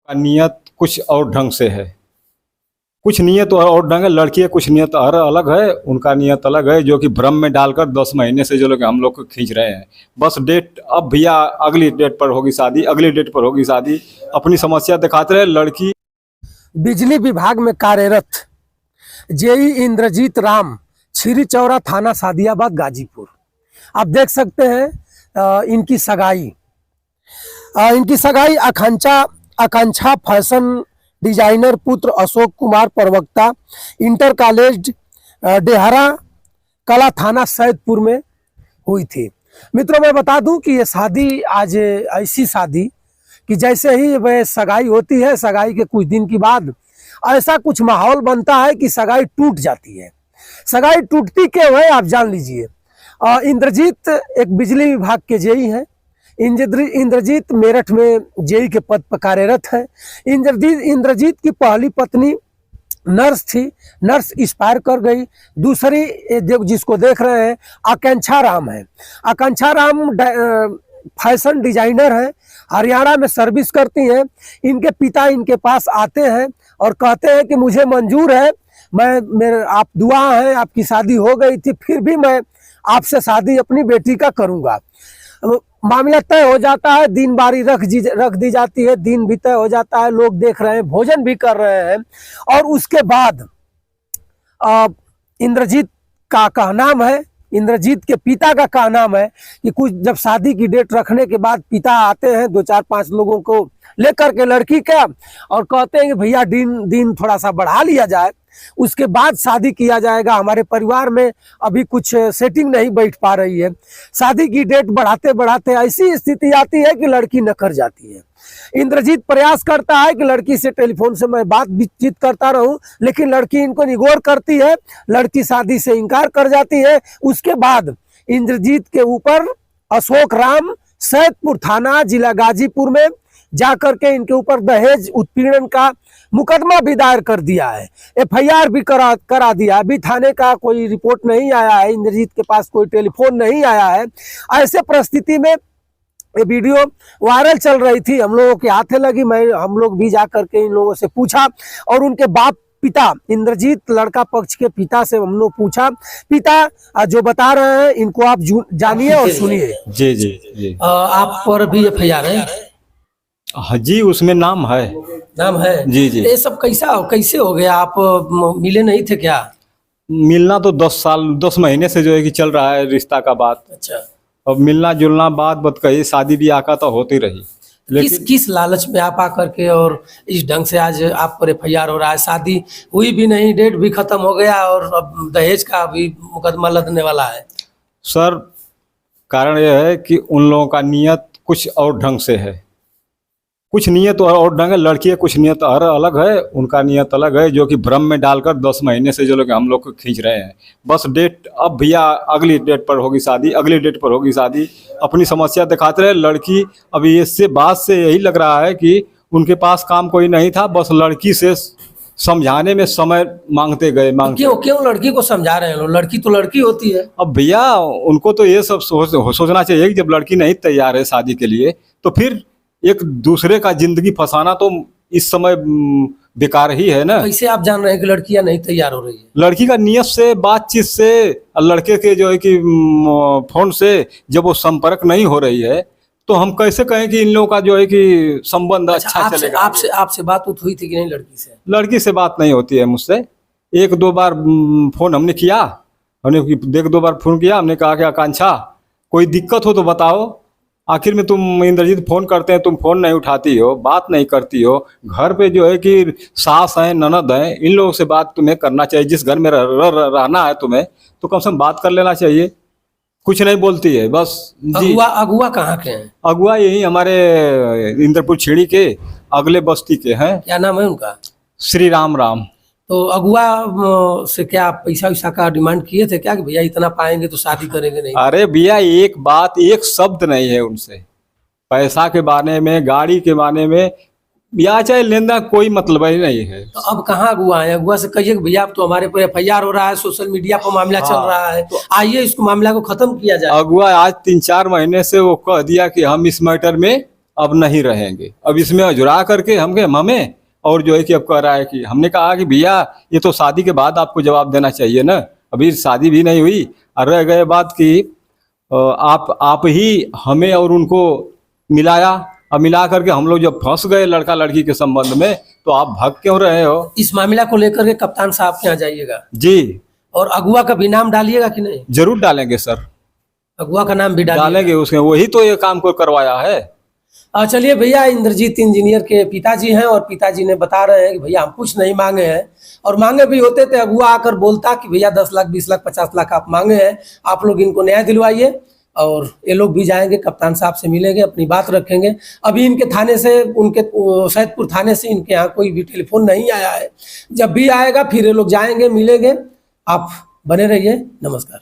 का नियत कुछ और ढंग से है, कुछ नियत और ढंग है। लड़की है, कुछ नियत और अलग है, उनका नियत अलग है, जो कि भ्रम में डालकर 10 महीने से जो लोग हम लोग को खींच रहे हैं। बस डेट अब भैया अगली डेट पर होगी शादी, अगली डेट पर होगी शादी, अपनी समस्या दिखाते रहे। लड़की बिजली विभाग में कार्यरत जेई इंद्रजीत राम, छिरी चौरा थाना सादियाबाद गाजीपुर। आप देख सकते हैं इनकी सगाई आकांक्षा फैशन डिजाइनर पुत्र अशोक कुमार प्रवक्ता इंटर कॉलेज डेहरा कला थाना सैदपुर में हुई थी। मित्रों, मैं बता दूं कि ये शादी आज ऐसी शादी कि जैसे ही वह सगाई होती है, सगाई के कुछ दिन के बाद ऐसा कुछ माहौल बनता है कि सगाई टूट जाती है। सगाई टूटती क्यों है आप जान लीजिए। इंद्रजीत एक बिजली विभाग के जेई हैं। इंद्रजीत मेरठ में जेई के पद पर कार्यरत है। इंद्रजीत की पहली पत्नी नर्स थी, नर्स एक्सपायर कर गई। दूसरी जिसको देख रहे हैं आकांक्षा राम है। आकांक्षा राम फैशन डिजाइनर है, हरियाणा में सर्विस करती हैं। इनके पिता इनके पास आते हैं और कहते हैं कि मुझे मंजूर है, आप दुआ है, आपकी शादी हो गई थी, फिर भी मैं आपसे शादी अपनी बेटी का करूंगा। मामला तय हो जाता है, दिन बारी रख दी जाती है, दिन भी तय हो जाता है, लोग देख रहे हैं, भोजन भी कर रहे हैं। और उसके बाद इंद्रजीत का कहनाम है, इंद्रजीत के पिता का कहनाम है कि कुछ जब शादी की डेट रखने के बाद पिता आते हैं 2-4-5 लोगों को लेकर के लड़की का और कहते हैं कि भैया दिन थोड़ा सा बढ़ा लिया जाए, उसके बाद शादी किया जाएगा। हमारे परिवार में अभी कुछ सेटिंग नहीं बैठ पा रही है। शादी की डेट बढ़ाते बढ़ाते ऐसी स्थिति आती है कि लड़की नकर जाती है। इंद्रजीत प्रयास करता है कि लड़की से टेलीफोन से मैं बातचीत करता रहूं, लेकिन लड़की इनको निगोर करती है। लड़की शादी से इनकार कर जाती है। उसके बाद इंद्रजीत के ऊपर अशोक राम सैदपुर थाना जिला गाजीपुर में जाकर के इनके ऊपर दहेज उत्पीड़न का मुकदमा भी दायर कर दिया है। FIR भी करा दिया। अभी थाने का कोई रिपोर्ट नहीं आया है, इंद्रजीत के पास कोई टेलीफोन नहीं आया है। ऐसे परिस्थिति में ये वीडियो वायरल चल रही थी, हम लोगों के हाथे लगी। हम लोग भी जाकर के इन लोगों से पूछा और उनके पिता इंद्रजीत लड़का पक्ष के पिता से हम लोग पूछा। पिता जो बता रहे हैं इनको आप जानिए और सुनिए। जी आप पर भी FIR है? हाँ जी, उसमें नाम है जी। ये सब कैसे हो गया? आप मिले नहीं थे क्या? मिलना तो 10 महीने से जो है कि चल रहा है रिश्ता का बात। अच्छा। अब मिलना जुलना बात कही, शादी ब्याह का तो होती रही, लेकिन किस लालच में आप आकर के और इस ढंग से आज आप पर FIR हो रहा है? शादी हुई भी नहीं, डेट भी खत्म हो गया और अब दहेज का भी मुकदमा लदने वाला है। सर, कारण यह है कि उन लोगों का नियत कुछ और ढंग से है, कुछ नियत और ढंग है। लड़की है, कुछ नियत और अलग है, उनका नियत अलग है, जो कि भ्रम में डालकर 10 महीने से जो लोग हम लोग को खींच रहे हैं। बस डेट अब भैया अगली डेट पर होगी शादी, अगली डेट पर होगी शादी, अपनी समस्या दिखाते रहे। लड़की अभी इससे बात से यही लग रहा है कि उनके पास काम कोई नहीं था, बस लड़की से समझाने में समय मांगते गए। क्यों लड़की को समझा रहे हैं? लड़की तो लड़की होती है। अब भैया उनको तो ये सब सोचना चाहिए कि जब लड़की नहीं तैयार है शादी के लिए, तो फिर एक दूसरे का जिंदगी फंसाना तो इस समय बेकार ही है ना। कैसे आप जान रहे हैं कि लड़कियां नहीं तैयार हो रही है? लड़की का नियत से, बातचीत से, लड़के के जो है कि फोन से जब वो संपर्क नहीं हो रही है, तो हम कैसे कहें कि इन लोगों का जो है कि संबंध अच्छा चलेगा। आपसे बात हुई थी कि नहीं लड़की से? लड़की से बात नहीं होती है मुझसे। 1-2 बार फोन हमने किया, 1-2 बार फोन किया। हमने कहा कि आकांक्षा कोई दिक्कत हो तो बताओ। आखिर में तुम इंद्रजीत फोन करते हैं, तुम फोन नहीं उठाती हो, बात नहीं करती हो। घर पे जो है कि सास हैं, ननद हैं, इन लोगों से बात तुम्हें करना चाहिए। जिस घर में रहना है तुम्हें, तो कम से कम बात कर लेना चाहिए। कुछ नहीं बोलती है बस। जी। अगुआ कहाँ के हैं? अगुआ यही हमारे इंद्रपुर छेड़ी के अगले बस्ती के हैं। क्या नाम है उनका? श्री राम। तो अगुआ से क्या पैसा वैसा का डिमांड किए थे क्या कि भैया इतना पाएंगे तो शादी करेंगे? नहीं। अरे भैया, एक शब्द नहीं है उनसे पैसा के बारे में, गाड़ी के बारे में, या चाहे लेना कोई मतलब ही नहीं है। तो अब कहाँ अगुआ है? अगुआ से कहिए कि भैया अब तो हमारे पर FIR हो रहा है, सोशल मीडिया पर मामला चल रहा है, तो आइए इसको मामला को खत्म किया जाए। अगुआ आज 3-4 महीने से वो कह दिया कि हम इस मैटर में अब नहीं रहेंगे। अब इसमें अजुरा करके हमें और जो है कि अब कह रहा है कि हमने कहा कि भैया ये तो शादी के बाद आपको जवाब देना चाहिए ना, अभी शादी भी नहीं हुई और रह गए बात कि आप ही हमें और उनको मिलाया। अब मिला करके हम लोग जब फंस गए लड़का लड़की के संबंध में तो आप भाग क्यों रहे हो? इस मामला को लेकर के कप्तान साहब के यहाँ जाइएगा जी और अगुआ का भी नाम डालिएगा कि नहीं? जरूर डालेंगे सर, अगुआ का नाम भी डालेंगे उसमें, वही तो ये काम को करवाया है। चलिए भैया, इंद्रजीत इंजीनियर के पिताजी हैं और पिताजी ने बता रहे हैं कि भैया हम कुछ नहीं मांगे हैं, और मांगे भी होते तो अगुआ आकर बोलता कि भैया 10 लाख 20 लाख 50 लाख आप मांगे हैं, आप लोग इनको न्याय दिलवाइए। और ये लोग भी जाएंगे, कप्तान साहब से मिलेंगे, अपनी बात रखेंगे। अभी इनके थाने से, उनके सैदपुर थाने से इनके यहाँ कोई भी टेलीफोन नहीं आया है। जब भी आएगा फिर ये लोग जाएंगे, मिलेंगे। आप बने रहिए। नमस्कार।